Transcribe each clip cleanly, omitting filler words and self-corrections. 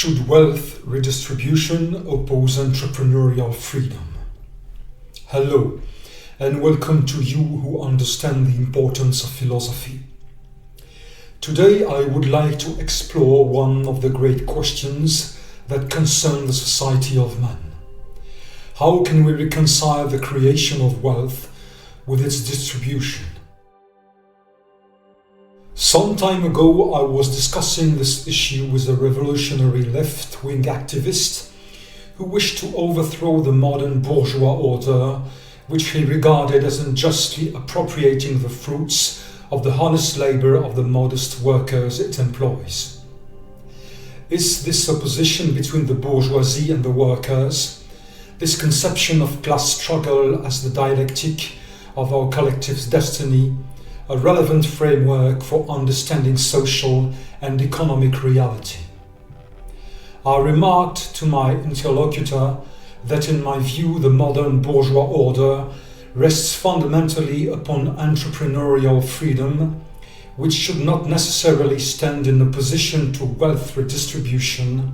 Should wealth redistribution oppose entrepreneurial freedom? Hello, and welcome to you who understand the importance of philosophy. Today I would like to explore one of the great questions that concern the society of man. How can we reconcile the creation of wealth with its distribution? Some time ago I was discussing this issue with a revolutionary left-wing activist who wished to overthrow the modern bourgeois order, which he regarded as unjustly appropriating the fruits of the honest labour of the modest workers it employs. Is this opposition between the bourgeoisie and the workers, this conception of class struggle as the dialectic of our collective destiny, a relevant framework for understanding social and economic reality? I remarked to my interlocutor that in my view the modern bourgeois order rests fundamentally upon entrepreneurial freedom, which should not necessarily stand in opposition to wealth redistribution,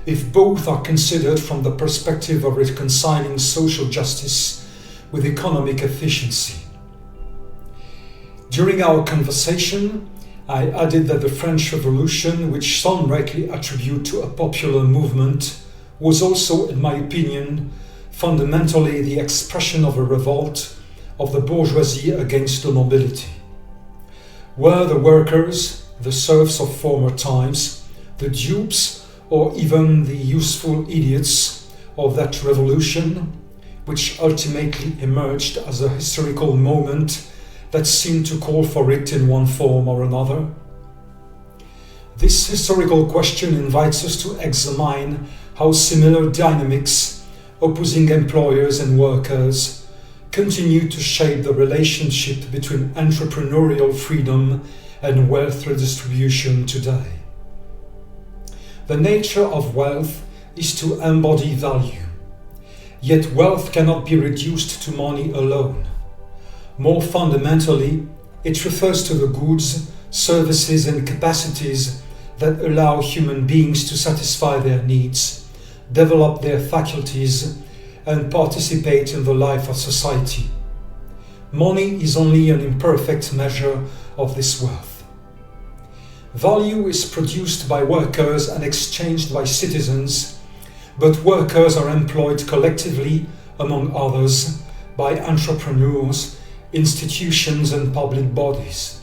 if both are considered from the perspective of reconciling social justice with economic efficiency. During our conversation, I added that the French Revolution, which some rightly attribute to a popular movement, was also, in my opinion, fundamentally the expression of a revolt of the bourgeoisie against the nobility. Were the workers, the serfs of former times, the dupes, or even the useful idiots of that revolution, which ultimately emerged as a historical moment that seemed to call for it in one form or another? This historical question invites us to examine how similar dynamics opposing employers and workers continue to shape the relationship between entrepreneurial freedom and wealth redistribution today. The nature of wealth is to embody value, yet wealth cannot be reduced to money alone. More fundamentally, it refers to the goods, services and capacities that allow human beings to satisfy their needs, develop their faculties, and participate in the life of society. Money is only an imperfect measure of this worth. Value is produced by workers and exchanged by citizens, but workers are employed collectively, among others, by entrepreneurs, institutions and public bodies.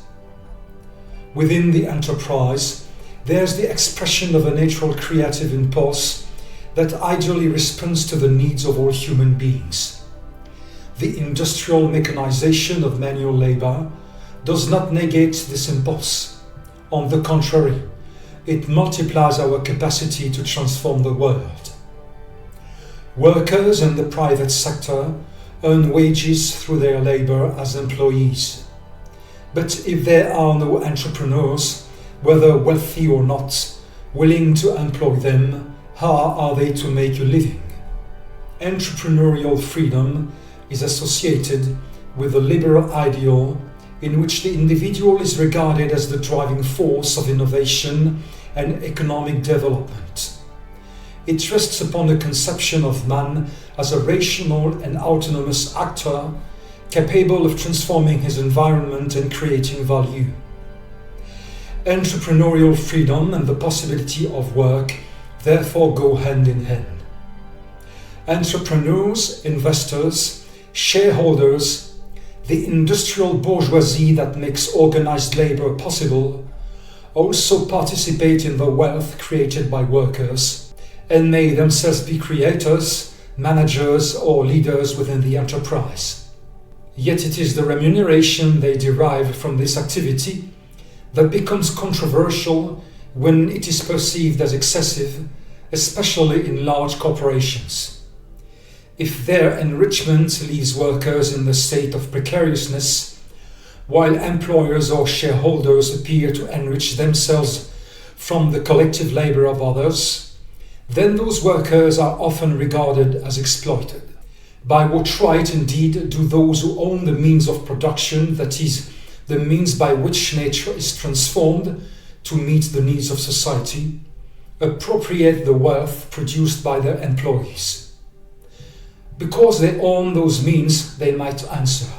Within the enterprise, there's the expression of a natural creative impulse that ideally responds to the needs of all human beings. The industrial mechanization of manual labor does not negate this impulse. On the contrary, it multiplies our capacity to transform the world. Workers in the private sector earn wages through their labor as employees. But if there are no entrepreneurs, whether wealthy or not, willing to employ them, how are they to make a living? Entrepreneurial freedom is associated with a liberal ideal in which the individual is regarded as the driving force of innovation and economic development. It rests upon a conception of man as a rational and autonomous actor capable of transforming his environment and creating value. Entrepreneurial freedom and the possibility of work therefore go hand in hand. Entrepreneurs, investors, shareholders, the industrial bourgeoisie that makes organized labor possible, also participate in the wealth created by workers, and may themselves be creators, managers or leaders within the enterprise. Yet it is the remuneration they derive from this activity that becomes controversial when it is perceived as excessive, especially in large corporations. If their enrichment leaves workers in the state of precariousness, while employers or shareholders appear to enrich themselves from the collective labor of others, then those workers are often regarded as exploited. By what right indeed do those who own the means of production, that is, the means by which nature is transformed to meet the needs of society, appropriate the wealth produced by their employees. Because they own those means, they might answer.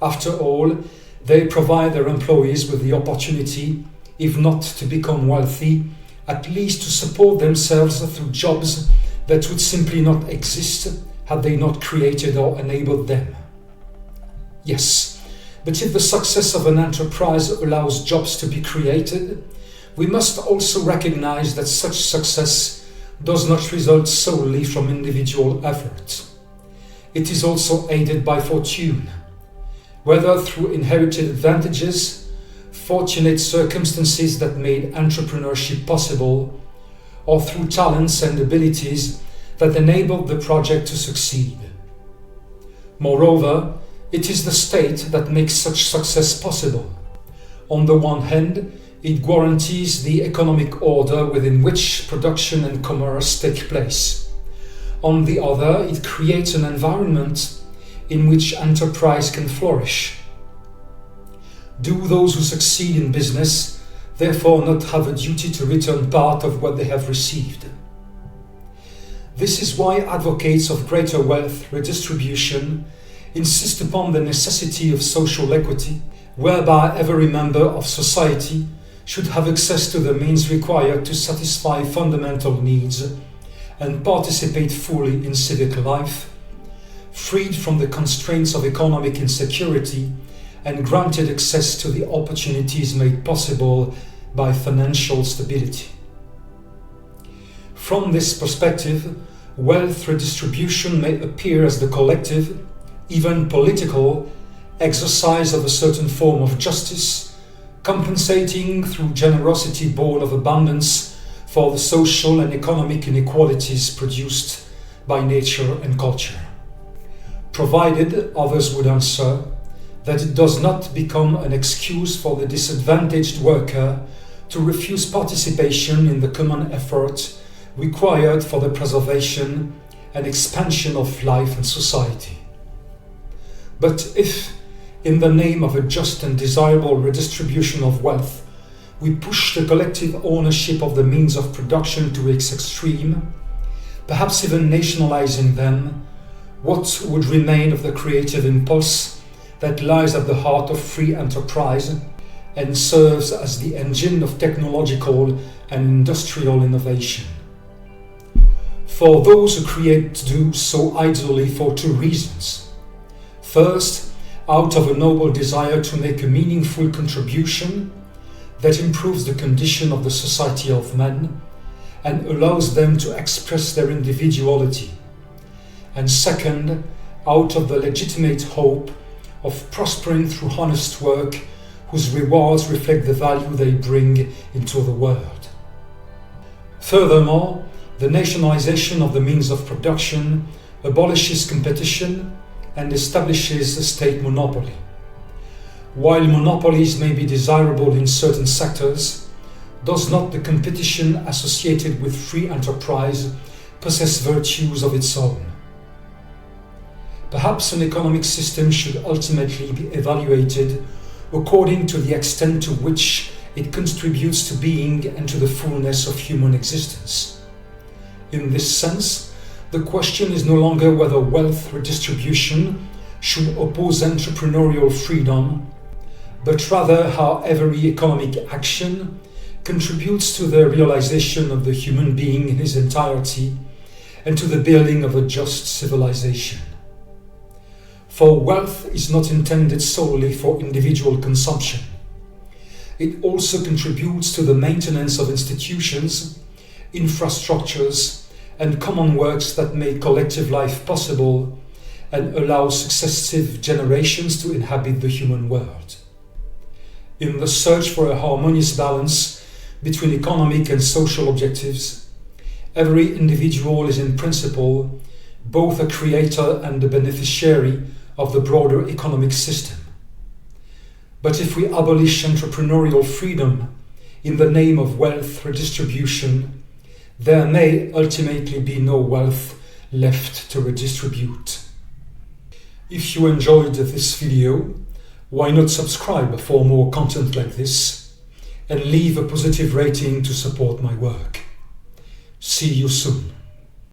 After all, they provide their employees with the opportunity, if not to become wealthy, at least to support themselves through jobs that would simply not exist had they not created or enabled them. Yes, but if the success of an enterprise allows jobs to be created, we must also recognize that such success does not result solely from individual effort. It is also aided by fortune, whether through inherited advantages, fortunate circumstances that made entrepreneurship possible, or through talents and abilities that enabled the project to succeed. Moreover, it is the state that makes such success possible. On the one hand, it guarantees the economic order within which production and commerce take place. On the other, it creates an environment in which enterprise can flourish. Do those who succeed in business therefore not have a duty to return part of what they have received? This is why advocates of greater wealth redistribution insist upon the necessity of social equity, whereby every member of society should have access to the means required to satisfy fundamental needs and participate fully in civic life, freed from the constraints of economic insecurity and granted access to the opportunities made possible by financial stability. From this perspective, wealth redistribution may appear as the collective, even political, exercise of a certain form of justice, compensating through generosity born of abundance for the social and economic inequalities produced by nature and culture. Provided, others would answer, that it does not become an excuse for the disadvantaged worker to refuse participation in the common effort required for the preservation and expansion of life and society. But if, in the name of a just and desirable redistribution of wealth, we push the collective ownership of the means of production to its extreme, perhaps even nationalizing them, what would remain of the creative impulse that lies at the heart of free enterprise and serves as the engine of technological and industrial innovation? For those who create do so ideally for two reasons. First, out of a noble desire to make a meaningful contribution that improves the condition of the society of men and allows them to express their individuality. And second, out of the legitimate hope of prospering through honest work whose rewards reflect the value they bring into the world. Furthermore, the nationalization of the means of production abolishes competition and establishes a state monopoly. While monopolies may be desirable in certain sectors, does not the competition associated with free enterprise possess virtues of its own? Perhaps an economic system should ultimately be evaluated according to the extent to which it contributes to being and to the fullness of human existence. In this sense, the question is no longer whether wealth redistribution should oppose entrepreneurial freedom, but rather how every economic action contributes to the realization of the human being in his entirety and to the building of a just civilization. For wealth is not intended solely for individual consumption. It also contributes to the maintenance of institutions, infrastructures, and common works that make collective life possible and allow successive generations to inhabit the human world. In the search for a harmonious balance between economic and social objectives, every individual is in principle both a creator and a beneficiary of the broader economic system. But if we abolish entrepreneurial freedom in the name of wealth redistribution, there may ultimately be no wealth left to redistribute. If you enjoyed this video, why not subscribe for more content like this? and leave a positive rating to support my work. See you soon.